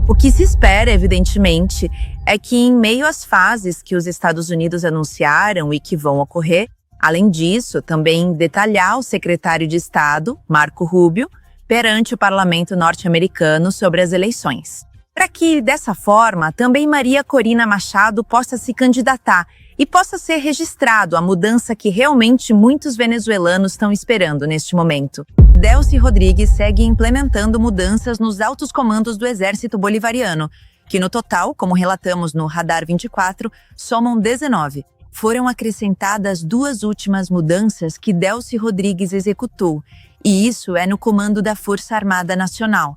O que se espera, evidentemente, é que em meio às fases que os Estados Unidos anunciaram e que vão ocorrer, além disso, também detalhar o secretário de Estado, Marco Rubio, perante o parlamento norte-americano sobre as eleições. Para que, dessa forma, também Maria Corina Machado possa se candidatar e possa ser registrado a mudança que realmente muitos venezuelanos estão esperando neste momento. Delcy Rodrigues segue implementando mudanças nos altos comandos do Exército Bolivariano, que no total, como relatamos no Radar 24, somam 19. Foram acrescentadas 2 últimas mudanças que Delcy Rodrigues executou, e isso é no comando da Força Armada Nacional.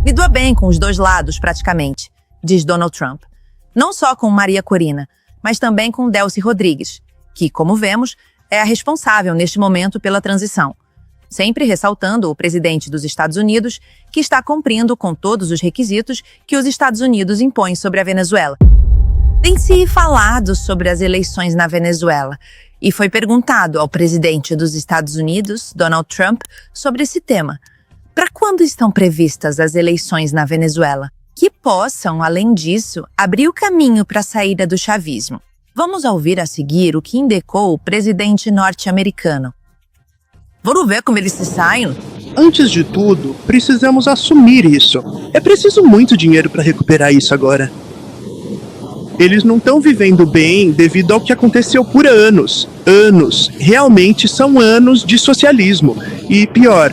Lidou bem com os 2 lados, praticamente, diz Donald Trump. Não só com Maria Corina, mas também com Delcy Rodrigues, que, como vemos, é a responsável neste momento pela transição. Sempre ressaltando o presidente dos Estados Unidos, que está cumprindo com todos os requisitos que os Estados Unidos impõem sobre a Venezuela. Tem se falado sobre as eleições na Venezuela, e foi perguntado ao presidente dos Estados Unidos, Donald Trump, sobre esse tema. Para quando estão previstas as eleições na Venezuela? Que possam, além disso, abrir o caminho para a saída do chavismo. Vamos ouvir a seguir o que indicou o presidente norte-americano. Vamos ver como eles se saem? Antes de tudo, precisamos assumir isso. É preciso muito dinheiro para recuperar isso agora. Eles não estão vivendo bem devido ao que aconteceu por anos. Anos. Realmente são anos de socialismo. E pior,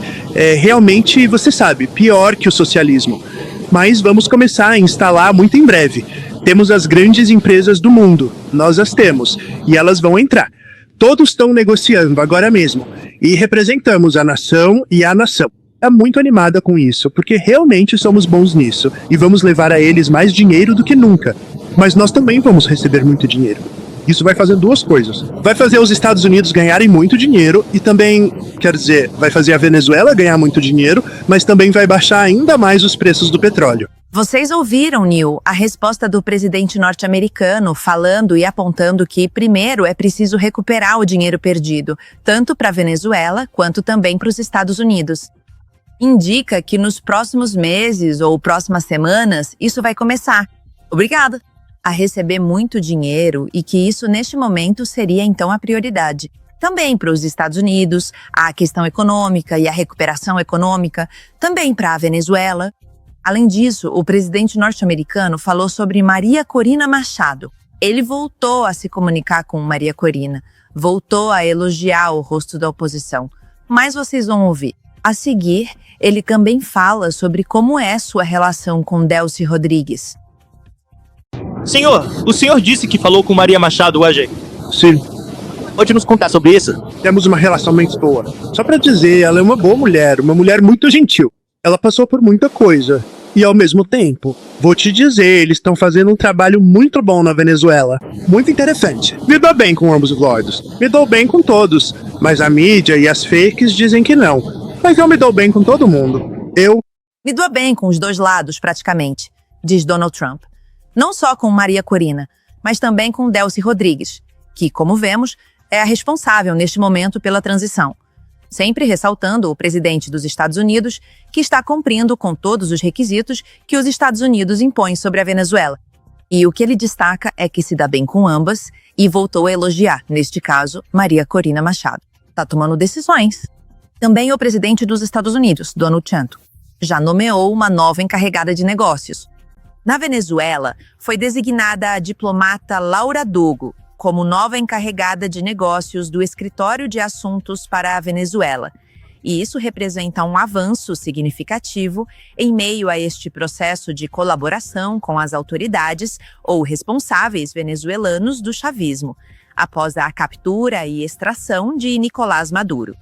realmente, você sabe, pior que o socialismo. Mas vamos começar a instalar muito em breve. Temos as grandes empresas do mundo. Nós as temos. E elas vão entrar. Todos estão negociando agora mesmo. E representamos a nação e a nação. É muito animada com isso, porque realmente somos bons nisso. E vamos levar a eles mais dinheiro do que nunca. Mas nós também vamos receber muito dinheiro. Isso vai fazer 2 coisas. Vai fazer os Estados Unidos ganharem muito dinheiro e também, quer dizer, vai fazer a Venezuela ganhar muito dinheiro, mas também vai baixar ainda mais os preços do petróleo. Vocês ouviram, Neil, a resposta do presidente norte-americano falando e apontando que, primeiro, é preciso recuperar o dinheiro perdido, tanto para a Venezuela quanto também para os Estados Unidos. Indica que nos próximos meses ou próximas semanas isso vai começar. Obrigada! A receber muito dinheiro e que isso, neste momento, seria então a prioridade. Também para os Estados Unidos, a questão econômica e a recuperação econômica, também para a Venezuela. Além disso, o presidente norte-americano falou sobre Maria Corina Machado. Ele voltou a se comunicar com Maria Corina, voltou a elogiar o rosto da oposição. Mas vocês vão ouvir. A seguir, ele também fala sobre como é sua relação com Delcy Rodrigues. Senhor, o senhor disse que falou com Maria Machado hoje? Sim. Pode nos contar sobre isso? Temos uma relação muito boa. Só pra dizer, ela é uma boa mulher, uma mulher muito gentil. Ela passou por muita coisa. E ao mesmo tempo, vou te dizer, eles estão fazendo um trabalho muito bom na Venezuela. Muito interessante. Me dou bem com ambos os lados. Me dou bem com todos. Mas a mídia e as fakes dizem que não. Mas eu me dou bem com todo mundo. Me dou bem com os 2 lados, praticamente, diz Donald Trump. Não só com Maria Corina, mas também com Delcy Rodrigues, que, como vemos, é a responsável neste momento pela transição. Sempre ressaltando o presidente dos Estados Unidos, que está cumprindo com todos os requisitos que os Estados Unidos impõem sobre a Venezuela. E o que ele destaca é que se dá bem com ambas e voltou a elogiar, neste caso, Maria Corina Machado. Está tomando decisões. Também o presidente dos Estados Unidos, Donald Trump, já nomeou uma nova encarregada de negócios. Na Venezuela, foi designada a diplomata Laura Dogo como nova encarregada de negócios do Escritório de Assuntos para a Venezuela. E isso representa um avanço significativo em meio a este processo de colaboração com as autoridades ou responsáveis venezuelanos do chavismo, após a captura e extração de Nicolás Maduro.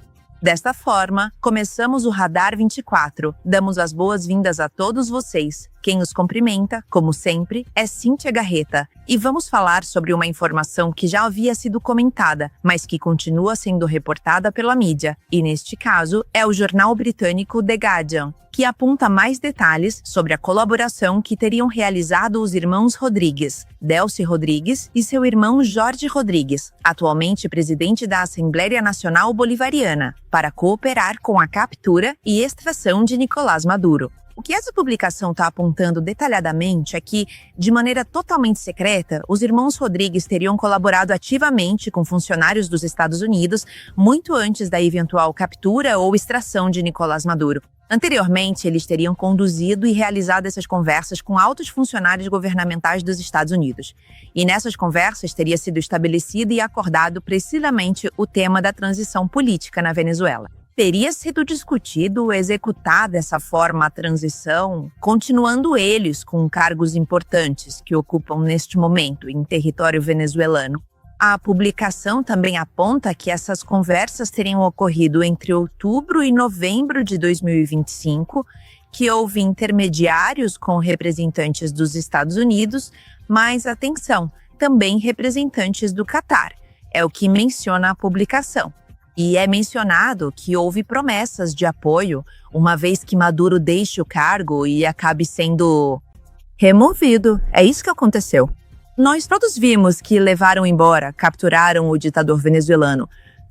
Desta forma, começamos o Radar 24. Damos as boas-vindas a todos vocês. Quem os cumprimenta, como sempre, é Cíntia Garreta. E vamos falar sobre uma informação que já havia sido comentada, mas que continua sendo reportada pela mídia. E neste caso, é o jornal britânico The Guardian, que aponta mais detalhes sobre a colaboração que teriam realizado os irmãos Rodrigues, Delcy Rodrigues e seu irmão Jorge Rodrigues, atualmente presidente da Assembleia Nacional Bolivariana, para cooperar com a captura e extração de Nicolás Maduro. O que essa publicação está apontando detalhadamente é que, de maneira totalmente secreta, os irmãos Rodrigues teriam colaborado ativamente com funcionários dos Estados Unidos muito antes da eventual captura ou extração de Nicolás Maduro. Anteriormente, eles teriam conduzido e realizado essas conversas com altos funcionários governamentais dos Estados Unidos. E nessas conversas teria sido estabelecido e acordado precisamente o tema da transição política na Venezuela. Teria sido discutido executar dessa forma a transição, continuando eles com cargos importantes que ocupam neste momento em território venezuelano. A publicação também aponta que essas conversas teriam ocorrido entre outubro e novembro de 2025, que houve intermediários com representantes dos Estados Unidos, mas, atenção, também representantes do Catar. É o que menciona a publicação. E é mencionado que houve promessas de apoio, uma vez que Maduro deixe o cargo e acabe sendo removido. É isso que aconteceu. Nós todos vimos que levaram embora, capturaram o ditador venezuelano.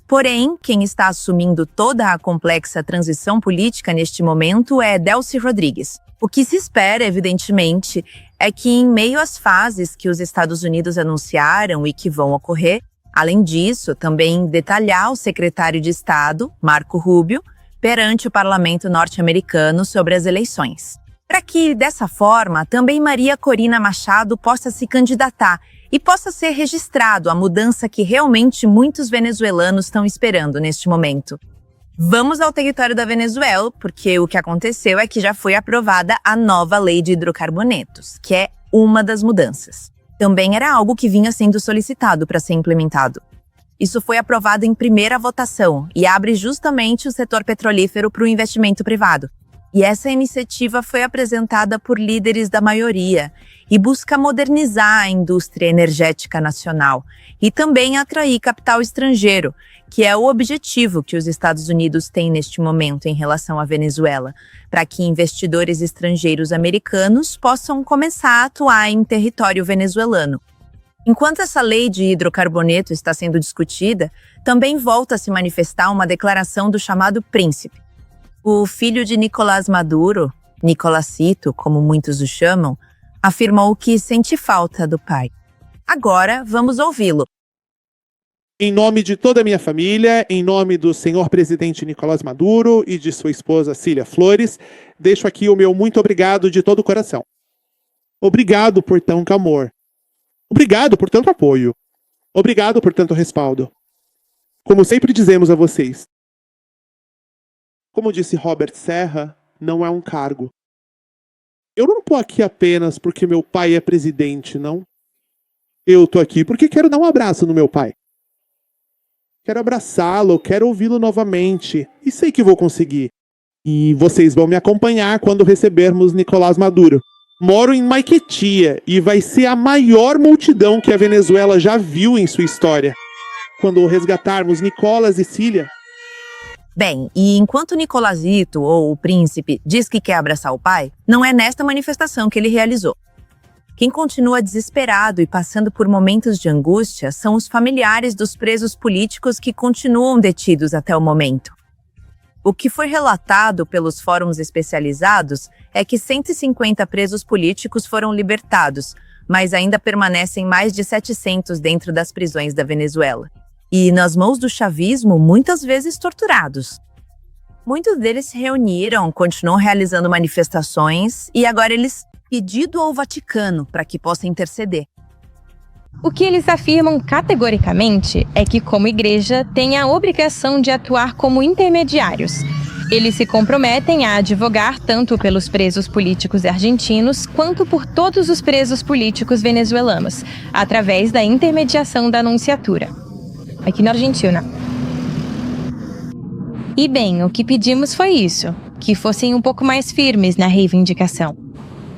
Porém, quem está assumindo toda a complexa transição política neste momento é Delcy Rodrigues. O que se espera, evidentemente, é que em meio às fases que os Estados Unidos anunciaram e que vão ocorrer, além disso, também detalhar o secretário de Estado, Marco Rubio, perante o parlamento norte-americano sobre as eleições. Para que, dessa forma, também Maria Corina Machado possa se candidatar e possa ser registrado a mudança que realmente muitos venezuelanos estão esperando neste momento. Vamos ao território da Venezuela, porque o que aconteceu é que já foi aprovada a nova lei de hidrocarbonetos, que é uma das mudanças. Também era algo que vinha sendo solicitado para ser implementado. Isso foi aprovado em primeira votação e abre justamente o setor petrolífero para o investimento privado. E essa iniciativa foi apresentada por líderes da maioria e busca modernizar a indústria energética nacional e também atrair capital estrangeiro, que é o objetivo que os Estados Unidos têm neste momento em relação à Venezuela, para que investidores estrangeiros americanos possam começar a atuar em território venezuelano. Enquanto essa lei de hidrocarboneto está sendo discutida, também volta a se manifestar uma declaração do chamado Príncipe. O filho de Nicolás Maduro, Nicolásito, como muitos o chamam, afirmou que sente falta do pai. Agora, vamos ouvi-lo. Em nome de toda a minha família, em nome do senhor presidente Nicolás Maduro e de sua esposa Cília Flores, deixo aqui o meu muito obrigado de todo o coração. Obrigado por tanto amor. Obrigado por tanto apoio. Obrigado por tanto respaldo. Como sempre dizemos a vocês, como disse Robert Serra, não é um cargo. Eu não estou aqui apenas porque meu pai é presidente, não. Eu estou aqui porque quero dar um abraço no meu pai. Quero abraçá-lo, quero ouvi-lo novamente. E sei que vou conseguir. E vocês vão me acompanhar quando recebermos Nicolás Maduro. Moro em Maiquetia e vai ser a maior multidão que a Venezuela já viu em sua história. Quando resgatarmos Nicolás e Cília. Bem, e enquanto Nicolásito, ou o príncipe, diz que quer abraçar o pai, não é nesta manifestação que ele realizou. Quem continua desesperado e passando por momentos de angústia são os familiares dos presos políticos que continuam detidos até o momento. O que foi relatado pelos fóruns especializados é que 150 presos políticos foram libertados, mas ainda permanecem mais de 700 dentro das prisões da Venezuela. E nas mãos do chavismo, muitas vezes torturados. Muitos deles se reuniram, continuam realizando manifestações e agora eles pedido ao Vaticano para que possa interceder. O que eles afirmam categoricamente é que, como igreja, tem a obrigação de atuar como intermediários. Eles se comprometem a advogar tanto pelos presos políticos argentinos quanto por todos os presos políticos venezuelanos, através da intermediação da Nunciatura. Aqui na Argentina. E bem, o que pedimos foi isso, que fossem um pouco mais firmes na reivindicação.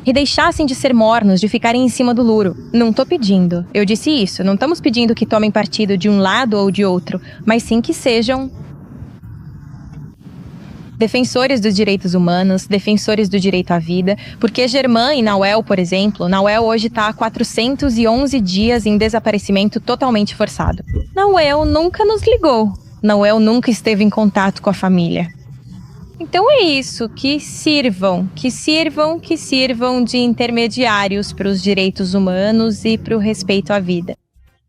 E deixassem de ser mornos, de ficarem em cima do muro. Não tô pedindo, eu disse isso, não estamos pedindo que tomem partido de um lado ou de outro, mas sim que sejam defensores dos direitos humanos, defensores do direito à vida, porque Germán e Nauel, por exemplo, Nauel hoje está há 411 dias em desaparecimento totalmente forçado. Nauel nunca nos ligou, Nauel nunca esteve em contato com a família. Então é isso, que sirvam de intermediários para os direitos humanos e para o respeito à vida.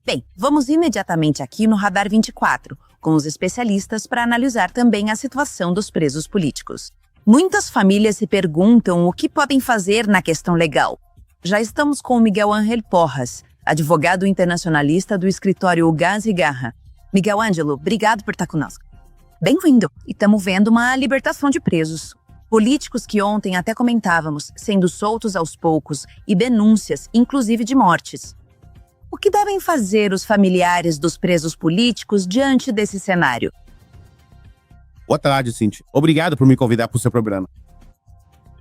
Bem, vamos imediatamente aqui no Radar 24, com os especialistas para analisar também a situação dos presos políticos. Muitas famílias se perguntam o que podem fazer na questão legal. Já estamos com o Miguel Ángel Porras, advogado internacionalista do escritório Ugaz e Garra. Miguel Ângelo, obrigado por estar conosco. Bem-vindo! E estamos vendo uma libertação de presos. Políticos que ontem até comentávamos, sendo soltos aos poucos e denúncias, inclusive de mortes. O que devem fazer os familiares dos presos políticos diante desse cenário? Boa tarde, Cintia. Obrigado por me convidar para o seu programa.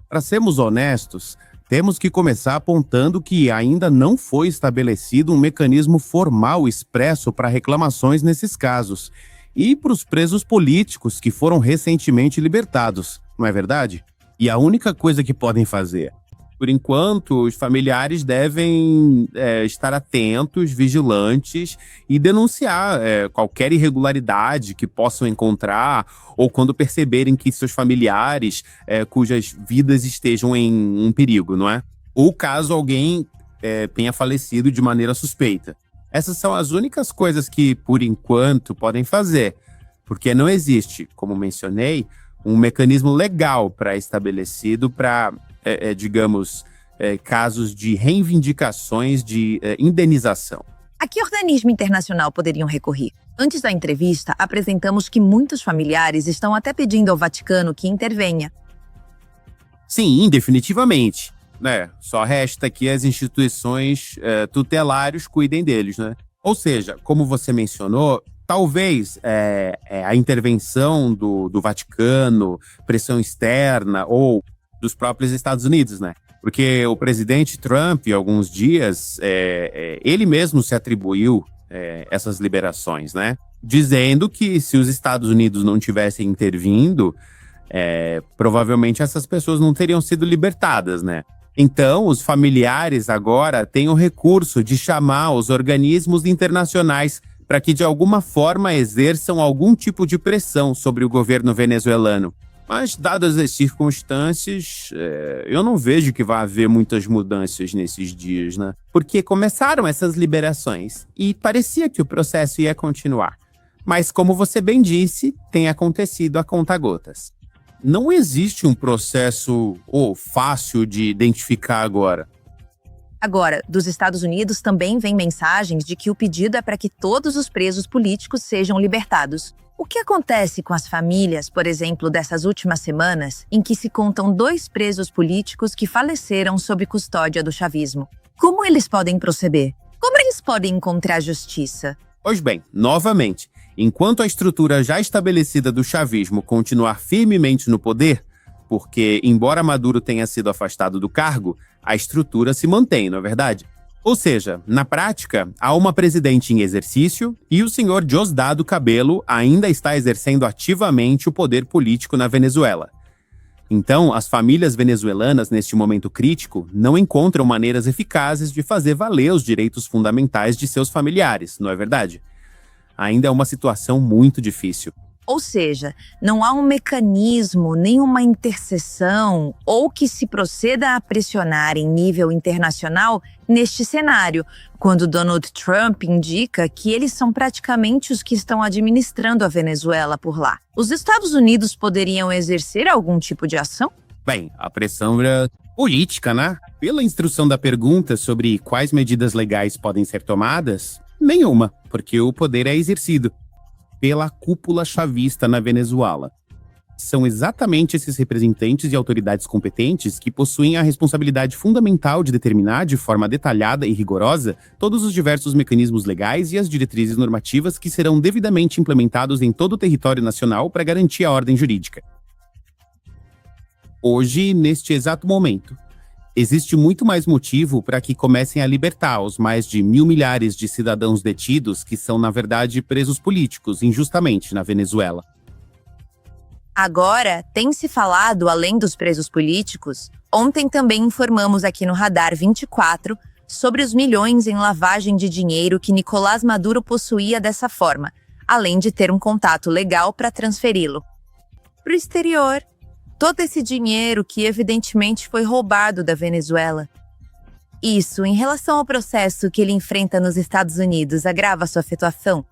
Para sermos honestos, temos que começar apontando que ainda não foi estabelecido um mecanismo formal expresso para reclamações nesses casos e para os presos políticos que foram recentemente libertados, não é verdade? E a única coisa que podem fazer, por enquanto, os familiares devem estar atentos, vigilantes e denunciar qualquer irregularidade que possam encontrar ou quando perceberem que seus familiares, cujas vidas estejam em um perigo, não é? Ou caso alguém tenha falecido de maneira suspeita. Essas são as únicas coisas que, por enquanto, podem fazer, porque não existe, como mencionei, um mecanismo legal pré-estabelecido para, casos de reivindicações de indenização. A que organismo internacional poderiam recorrer? Antes da entrevista, apresentamos que muitos familiares estão até pedindo ao Vaticano que intervenha. Sim, definitivamente. Só resta que as instituições tutelares cuidem deles, né? Ou seja, como você mencionou, talvez a intervenção do Vaticano, pressão externa ou dos próprios Estados Unidos, né? Porque o presidente Trump, há alguns dias, ele mesmo se atribuiu essas liberações, né? Dizendo que se os Estados Unidos não tivessem intervindo, provavelmente essas pessoas não teriam sido libertadas, né? Então, os familiares agora têm o recurso de chamar os organismos internacionais para que, de alguma forma, exerçam algum tipo de pressão sobre o governo venezuelano. Mas, dadas as circunstâncias, eu não vejo que vai haver muitas mudanças nesses dias, né? Porque começaram essas liberações e parecia que o processo ia continuar. Mas, como você bem disse, tem acontecido a conta-gotas. Não existe um processo fácil de identificar agora. Agora, dos Estados Unidos também vem mensagens de que o pedido é para que todos os presos políticos sejam libertados. O que acontece com as famílias, por exemplo, dessas últimas semanas, em que se contam 2 presos políticos que faleceram sob custódia do chavismo? Como eles podem proceder? Como eles podem encontrar justiça? Pois bem, novamente, enquanto a estrutura já estabelecida do chavismo continuar firmemente no poder, porque, embora Maduro tenha sido afastado do cargo, a estrutura se mantém, não é verdade? Ou seja, na prática, há uma presidente em exercício e o senhor Diosdado Cabello ainda está exercendo ativamente o poder político na Venezuela. Então, as famílias venezuelanas, neste momento crítico, não encontram maneiras eficazes de fazer valer os direitos fundamentais de seus familiares, não é verdade? Ainda é uma situação muito difícil. Ou seja, não há um mecanismo, nenhuma intercessão ou que se proceda a pressionar em nível internacional neste cenário, quando Donald Trump indica que eles são praticamente os que estão administrando a Venezuela por lá. Os Estados Unidos poderiam exercer algum tipo de ação? Bem, a pressão é política, né? Pela instrução da pergunta sobre quais medidas legais podem ser tomadas, nenhuma, porque o poder é exercido pela cúpula chavista na Venezuela. São exatamente esses representantes e autoridades competentes que possuem a responsabilidade fundamental de determinar de forma detalhada e rigorosa todos os diversos mecanismos legais e as diretrizes normativas que serão devidamente implementados em todo o território nacional para garantir a ordem jurídica. Hoje, neste exato momento, existe muito mais motivo para que comecem a libertar os mais de 1.000 milhares de cidadãos detidos que são, na verdade, presos políticos, injustamente, na Venezuela. Agora, tem se falado, além dos presos políticos, ontem também informamos aqui no Radar 24 sobre os milhões em lavagem de dinheiro que Nicolás Maduro possuía dessa forma, além de ter um contato legal para transferi-lo para o exterior Todo esse dinheiro que evidentemente foi roubado da Venezuela. Isso, em relação ao processo que ele enfrenta nos Estados Unidos, agrava sua situação?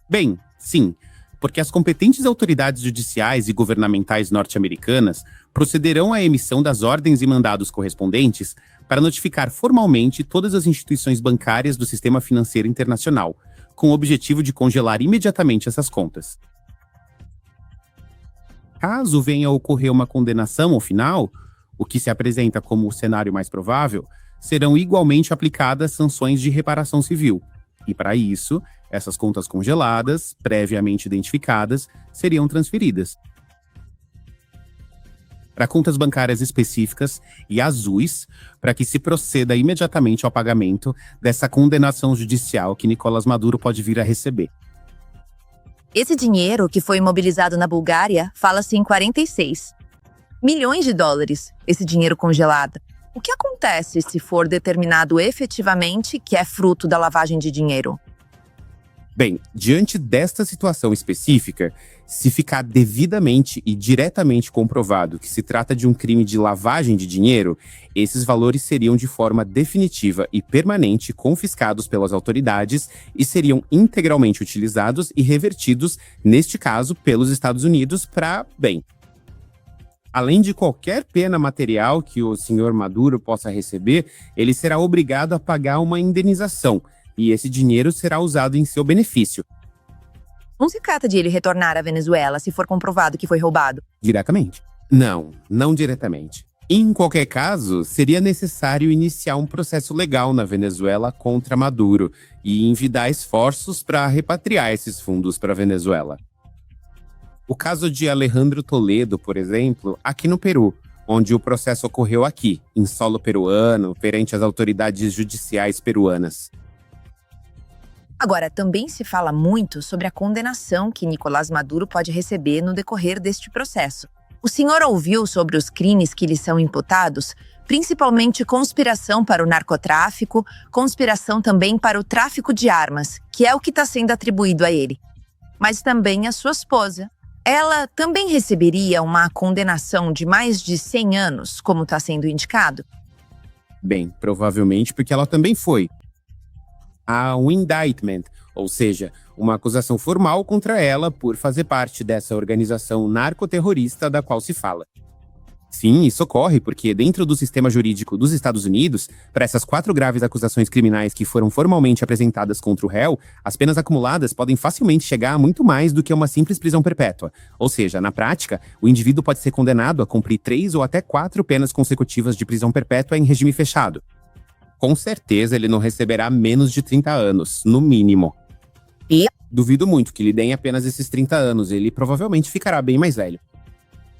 Bem, sim, porque as competentes autoridades judiciais e governamentais norte-americanas procederão à emissão das ordens e mandados correspondentes para notificar formalmente todas as instituições bancárias do sistema financeiro internacional, com o objetivo de congelar imediatamente essas contas. Caso venha a ocorrer uma condenação ao final, o que se apresenta como o cenário mais provável, serão igualmente aplicadas sanções de reparação civil. E para isso, essas contas congeladas, previamente identificadas, seriam transferidas para contas bancárias específicas e azuis, para que se proceda imediatamente ao pagamento dessa condenação judicial que Nicolás Maduro pode vir a receber. Esse dinheiro que foi imobilizado na Bulgária fala-se em 46 milhões de dólares, esse dinheiro congelado. O que acontece se for determinado efetivamente que é fruto da lavagem de dinheiro? Bem, diante desta situação específica, se ficar devidamente e diretamente comprovado que se trata de um crime de lavagem de dinheiro, esses valores seriam de forma definitiva e permanente confiscados pelas autoridades e seriam integralmente utilizados e revertidos, neste caso, pelos Estados Unidos para, bem, além de qualquer pena material que o senhor Maduro possa receber, ele será obrigado a pagar uma indenização, e esse dinheiro será usado em seu benefício. Não se trata de ele retornar à Venezuela se for comprovado que foi roubado. Diretamente? Não diretamente. Em qualquer caso, seria necessário iniciar um processo legal na Venezuela contra Maduro e envidar esforços para repatriar esses fundos para a Venezuela. O caso de Alejandro Toledo, por exemplo, aqui no Peru, onde o processo ocorreu aqui, em solo peruano, perante as autoridades judiciais peruanas. Agora, também se fala muito sobre a condenação que Nicolás Maduro pode receber no decorrer deste processo. O senhor ouviu sobre os crimes que lhe são imputados, principalmente conspiração para o narcotráfico, conspiração também para o tráfico de armas, que é o que está sendo atribuído a ele. Mas também a sua esposa. Ela também receberia uma condenação de mais de 100 anos, como está sendo indicado? Bem, provavelmente porque ela também foi. Há um indictment, ou seja, uma acusação formal contra ela por fazer parte dessa organização narcoterrorista da qual se fala. Sim, isso ocorre porque dentro do sistema jurídico dos Estados Unidos, para essas 4 graves acusações criminais que foram formalmente apresentadas contra o réu, as penas acumuladas podem facilmente chegar a muito mais do que uma simples prisão perpétua. Ou seja, na prática, o indivíduo pode ser condenado a cumprir 3 ou até 4 penas consecutivas de prisão perpétua em regime fechado. Com certeza ele não receberá menos de 30 anos, no mínimo. E? Duvido muito que lhe deem apenas esses 30 anos, ele provavelmente ficará bem mais velho.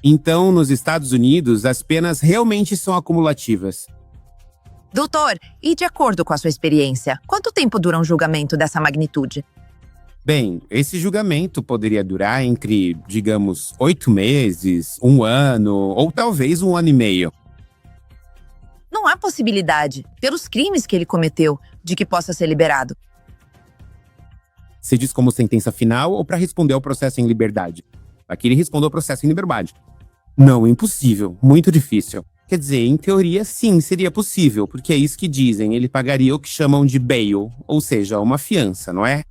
Então, nos Estados Unidos, as penas realmente são acumulativas. Doutor, e de acordo com a sua experiência, quanto tempo dura um julgamento dessa magnitude? Bem, esse julgamento poderia durar entre, digamos, 8 meses, 1 ano ou talvez 1 ano e meio. Não há possibilidade, pelos crimes que ele cometeu, de que possa ser liberado. Você diz como sentença final ou para responder ao processo em liberdade? Aqui ele respondeu ao processo em liberdade. Não, impossível. Muito difícil. Quer dizer, em teoria, sim, seria possível, porque é isso que dizem. Ele pagaria o que chamam de bail, ou seja, uma fiança, não é?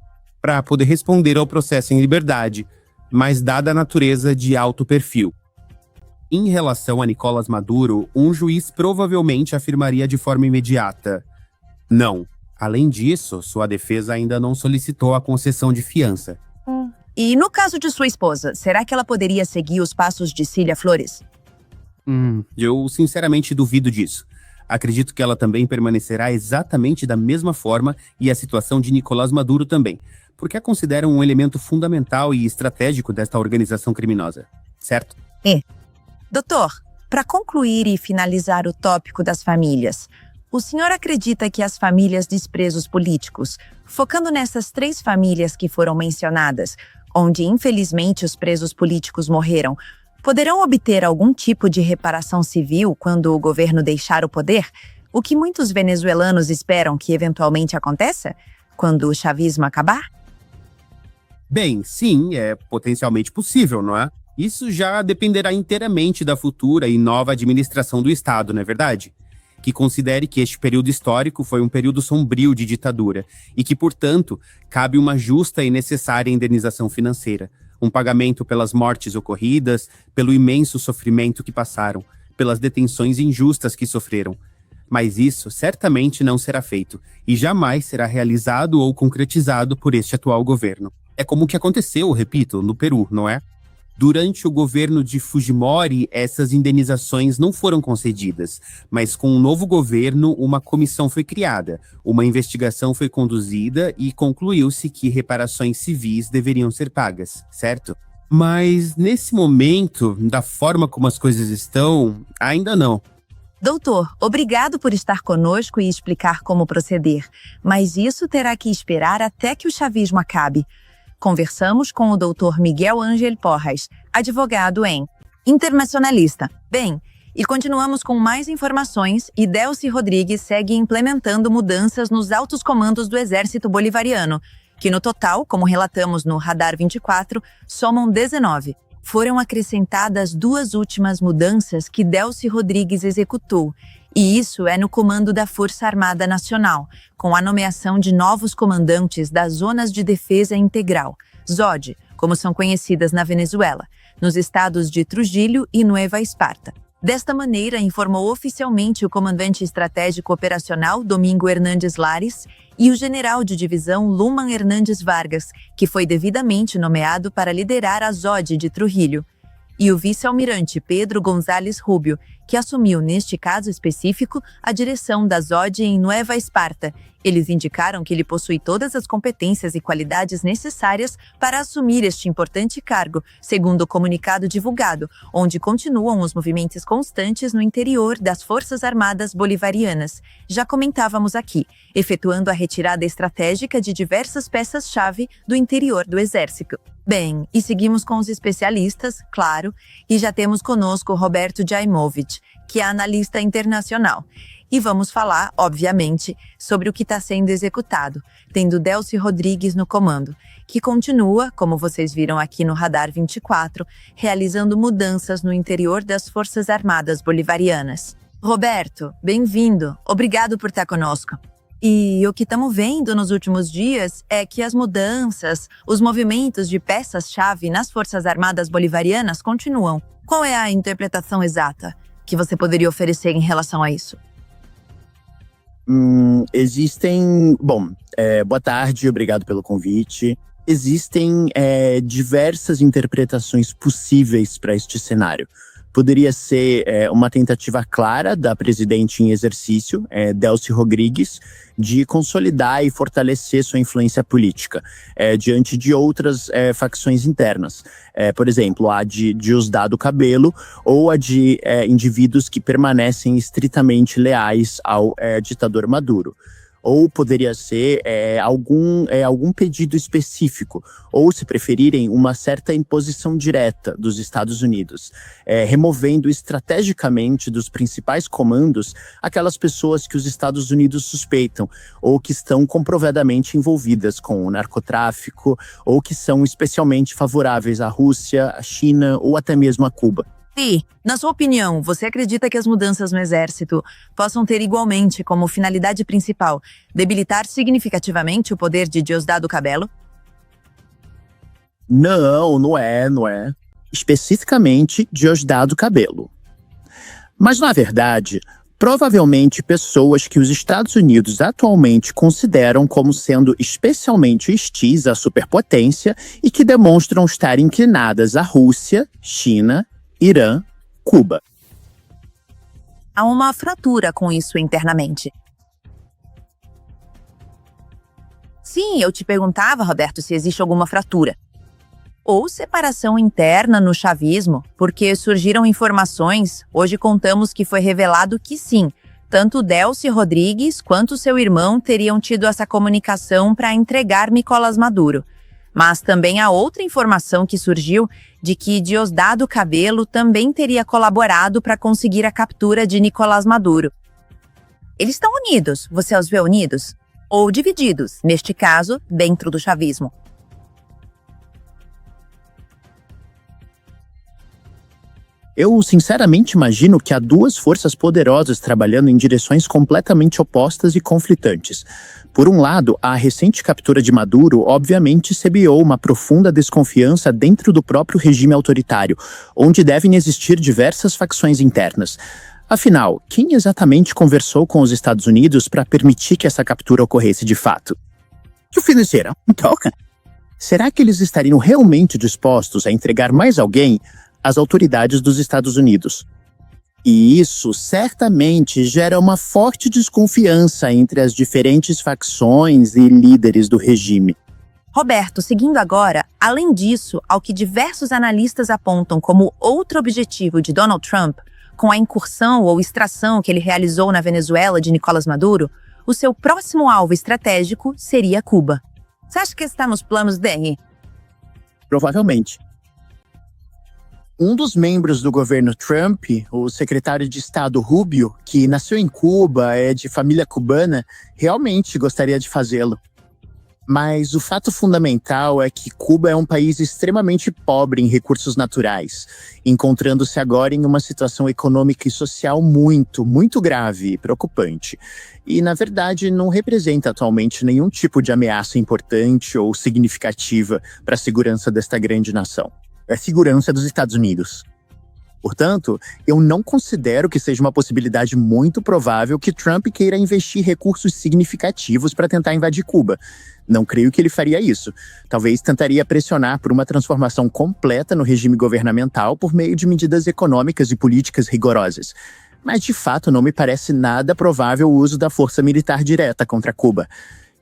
Para poder responder ao processo em liberdade, mas dada a natureza de alto perfil. Em relação a Nicolás Maduro, um juiz provavelmente afirmaria de forma imediata: não. Além disso, sua defesa ainda não solicitou a concessão de fiança. E no caso de sua esposa, será que ela poderia seguir os passos de Cília Flores? Eu sinceramente duvido disso. Acredito que ela também permanecerá exatamente da mesma forma e a situação de Nicolás Maduro também, porque a consideram um elemento fundamental e estratégico desta organização criminosa, certo? Doutor, para concluir e finalizar o tópico das famílias, o senhor acredita que as famílias dos presos políticos, focando nessas 3 famílias que foram mencionadas, onde infelizmente os presos políticos morreram, poderão obter algum tipo de reparação civil quando o governo deixar o poder? O que muitos venezuelanos esperam que eventualmente aconteça quando o chavismo acabar? Bem, sim, é potencialmente possível, não é? Isso já dependerá inteiramente da futura e nova administração do Estado, não é verdade? Que considere que este período histórico foi um período sombrio de ditadura e que, portanto, cabe uma justa e necessária indenização financeira, um pagamento pelas mortes ocorridas, pelo imenso sofrimento que passaram, pelas detenções injustas que sofreram. Mas isso certamente não será feito e jamais será realizado ou concretizado por este atual governo. É como o que aconteceu, repito, no Peru, não é? Durante o governo de Fujimori, essas indenizações não foram concedidas, mas com o novo governo, uma comissão foi criada, uma investigação foi conduzida e concluiu-se que reparações civis deveriam ser pagas, certo? Mas nesse momento, da forma como as coisas estão, ainda não. Doutor, obrigado por estar conosco e explicar como proceder, mas isso terá que esperar até que o chavismo acabe. Conversamos com o Dr. Miguel Ángel Porras, advogado em Internacionalista. Bem, e continuamos com mais informações e Delcy Rodrigues segue implementando mudanças nos altos comandos do Exército Bolivariano, que no total, como relatamos no Radar 24, somam 19. Foram acrescentadas 2 últimas mudanças que Delcy Rodrigues executou, e isso é no comando da Força Armada Nacional, com a nomeação de novos comandantes das Zonas de Defesa Integral, ZOD, como são conhecidas na Venezuela, nos estados de Trujillo e Nueva Esparta. Desta maneira, informou oficialmente o comandante estratégico operacional Domingo Hernandes Lares e o general de divisão Luman Hernandes Vargas, que foi devidamente nomeado para liderar a ZOD de Trujillo, e o vice-almirante Pedro González Rubio, que assumiu, neste caso específico, a direção da ZOD em Nueva Esparta. Eles indicaram que ele possui todas as competências e qualidades necessárias para assumir este importante cargo, segundo o comunicado divulgado, onde continuam os movimentos constantes no interior das Forças Armadas Bolivarianas. Já comentávamos aqui, efetuando a retirada estratégica de diversas peças-chave do interior do Exército. Bem, e seguimos com os especialistas, claro, e já temos conosco Roberto Jaimovich, que é analista internacional. E vamos falar, obviamente, sobre o que está sendo executado, tendo Delcy Rodrigues no comando, que continua, como vocês viram aqui no Radar 24, realizando mudanças no interior das Forças Armadas Bolivarianas. Roberto, bem-vindo. Obrigado por estar conosco. E o que estamos vendo nos últimos dias é que as mudanças, os movimentos de peças-chave nas Forças Armadas Bolivarianas continuam. Qual é a interpretação exata que você poderia oferecer em relação a isso? Boa tarde, obrigado pelo convite. Existem diversas interpretações possíveis para este cenário. Poderia ser uma tentativa clara da presidente em exercício, Delcy Rodrigues, de consolidar e fortalecer sua influência política diante de outras facções internas. Por exemplo, a de Diosdado Cabello ou a de indivíduos que permanecem estritamente leais ao ditador Maduro. Ou poderia ser algum pedido específico, ou, se preferirem, uma certa imposição direta dos Estados Unidos, removendo estrategicamente dos principais comandos aquelas pessoas que os Estados Unidos suspeitam, ou que estão comprovadamente envolvidas com o narcotráfico, ou que são especialmente favoráveis à Rússia, à China ou até mesmo a Cuba. E, na sua opinião, você acredita que as mudanças no Exército possam ter igualmente como finalidade principal debilitar significativamente o poder de Diosdado Cabello? Não é. Especificamente Diosdado Cabello. Mas, na verdade, provavelmente pessoas que os Estados Unidos atualmente consideram como sendo especialmente hostis à superpotência e que demonstram estar inclinadas à Rússia, China, Irã, Cuba. Há uma fratura com isso internamente. Sim, eu te perguntava, Roberto, se existe alguma fratura. Ou separação interna no chavismo, porque surgiram informações, hoje contamos que foi revelado que sim, tanto Delcy Rodrigues quanto seu irmão teriam tido essa comunicação para entregar Nicolás Maduro. Mas também há outra informação que surgiu de que Diosdado Cabello também teria colaborado para conseguir a captura de Nicolás Maduro. Eles estão unidos, você os vê unidos? Ou divididos, neste caso, dentro do chavismo? Eu sinceramente imagino que há duas forças poderosas trabalhando em direções completamente opostas e conflitantes. Por um lado, a recente captura de Maduro obviamente semeou uma profunda desconfiança dentro do próprio regime autoritário, onde devem existir diversas facções internas. Afinal, quem exatamente conversou com os Estados Unidos para permitir que essa captura ocorresse de fato? Que ofereceram? Toca. Será que eles estariam realmente dispostos a entregar mais alguém às autoridades dos Estados Unidos? E isso certamente gera uma forte desconfiança entre as diferentes facções e líderes do regime. Roberto, seguindo agora, além disso, ao que diversos analistas apontam como outro objetivo de Donald Trump, com a incursão ou extração que ele realizou na Venezuela de Nicolás Maduro, o seu próximo alvo estratégico seria Cuba. Você acha que está nos planos dele? Provavelmente. Um dos membros do governo Trump, o secretário de Estado Rubio, que nasceu em Cuba, é de família cubana, realmente gostaria de fazê-lo. Mas o fato fundamental é que Cuba é um país extremamente pobre em recursos naturais, encontrando-se agora em uma situação econômica e social muito grave e preocupante. E, na verdade, não representa atualmente nenhum tipo de ameaça importante ou significativa para a segurança desta grande nação. É a segurança dos Estados Unidos. Portanto, eu não considero que seja uma possibilidade muito provável que Trump queira investir recursos significativos para tentar invadir Cuba. Não creio que ele faria isso. Talvez tentaria pressionar por uma transformação completa no regime governamental por meio de medidas econômicas e políticas rigorosas. Mas, de fato, não me parece nada provável o uso da força militar direta contra Cuba.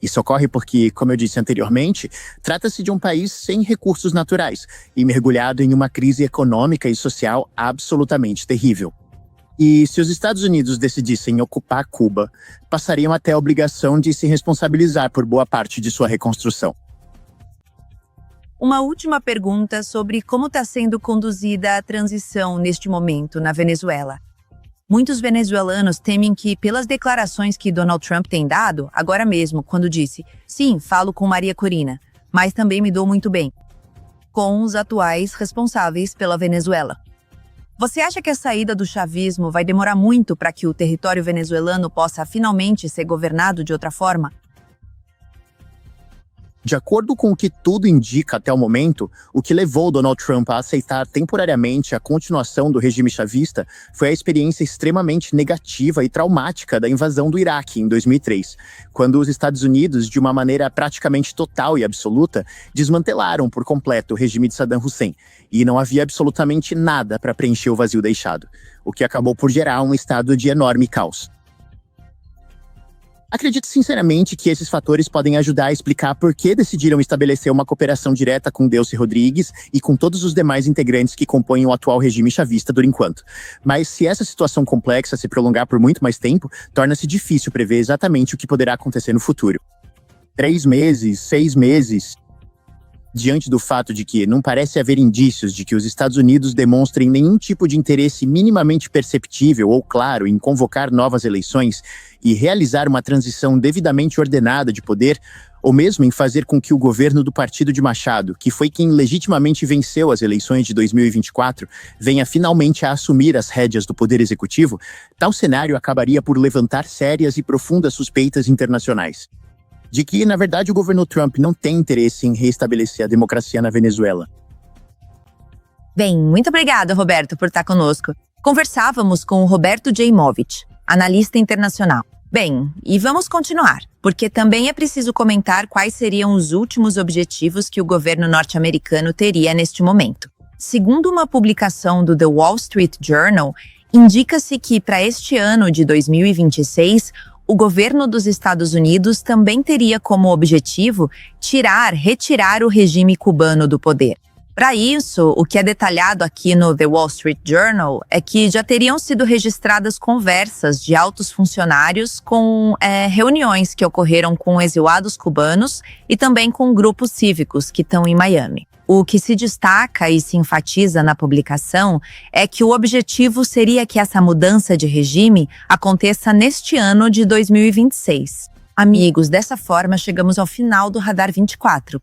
Isso ocorre porque, como eu disse anteriormente, trata-se de um país sem recursos naturais e mergulhado em uma crise econômica e social absolutamente terrível. E se os Estados Unidos decidissem ocupar Cuba, passariam até a obrigação de se responsabilizar por boa parte de sua reconstrução. Uma última pergunta sobre como está sendo conduzida a transição neste momento na Venezuela. Muitos venezuelanos temem que, pelas declarações que Donald Trump tem dado, agora mesmo, quando disse, sim, falo com Maria Corina, mas também me dou muito bem com os atuais responsáveis pela Venezuela. Você acha que a saída do chavismo vai demorar muito para que o território venezuelano possa finalmente ser governado de outra forma? De acordo com o que tudo indica até o momento, o que levou Donald Trump a aceitar temporariamente a continuação do regime chavista foi a experiência extremamente negativa e traumática da invasão do Iraque em 2003, quando os Estados Unidos, de uma maneira praticamente total e absoluta, desmantelaram por completo o regime de Saddam Hussein, e não havia absolutamente nada para preencher o vazio deixado, o que acabou por gerar um estado de enorme caos. Acredito sinceramente que esses fatores podem ajudar a explicar por que decidiram estabelecer uma cooperação direta com Delcy Rodrigues e com todos os demais integrantes que compõem o atual regime chavista por enquanto. Mas se essa situação complexa se prolongar por muito mais tempo, torna-se difícil prever exatamente o que poderá acontecer no futuro. 3 meses, 6 meses... Diante do fato de que não parece haver indícios de que os Estados Unidos demonstrem nenhum tipo de interesse minimamente perceptível ou claro em convocar novas eleições e realizar uma transição devidamente ordenada de poder, ou mesmo em fazer com que o governo do partido de Machado, que foi quem legitimamente venceu as eleições de 2024, venha finalmente a assumir as rédeas do poder executivo, tal cenário acabaria por levantar sérias e profundas suspeitas internacionais de que, na verdade, o governo Trump não tem interesse em reestabelecer a democracia na Venezuela. Bem, muito obrigada, Roberto, por estar conosco. Conversávamos com o Roberto Jaimovich, analista internacional. Bem, e vamos continuar, porque também é preciso comentar quais seriam os últimos objetivos que o governo norte-americano teria neste momento. Segundo uma publicação do The Wall Street Journal, indica-se que para este ano de 2026, o governo dos Estados Unidos também teria como objetivo retirar o regime cubano do poder. Para isso, o que é detalhado aqui no The Wall Street Journal é que já teriam sido registradas conversas de altos funcionários com reuniões que ocorreram com exilados cubanos e também com grupos cívicos que estão em Miami. O que se destaca e se enfatiza na publicação é que o objetivo seria que essa mudança de regime aconteça neste ano de 2026. Amigos, dessa forma chegamos ao final do Radar 24.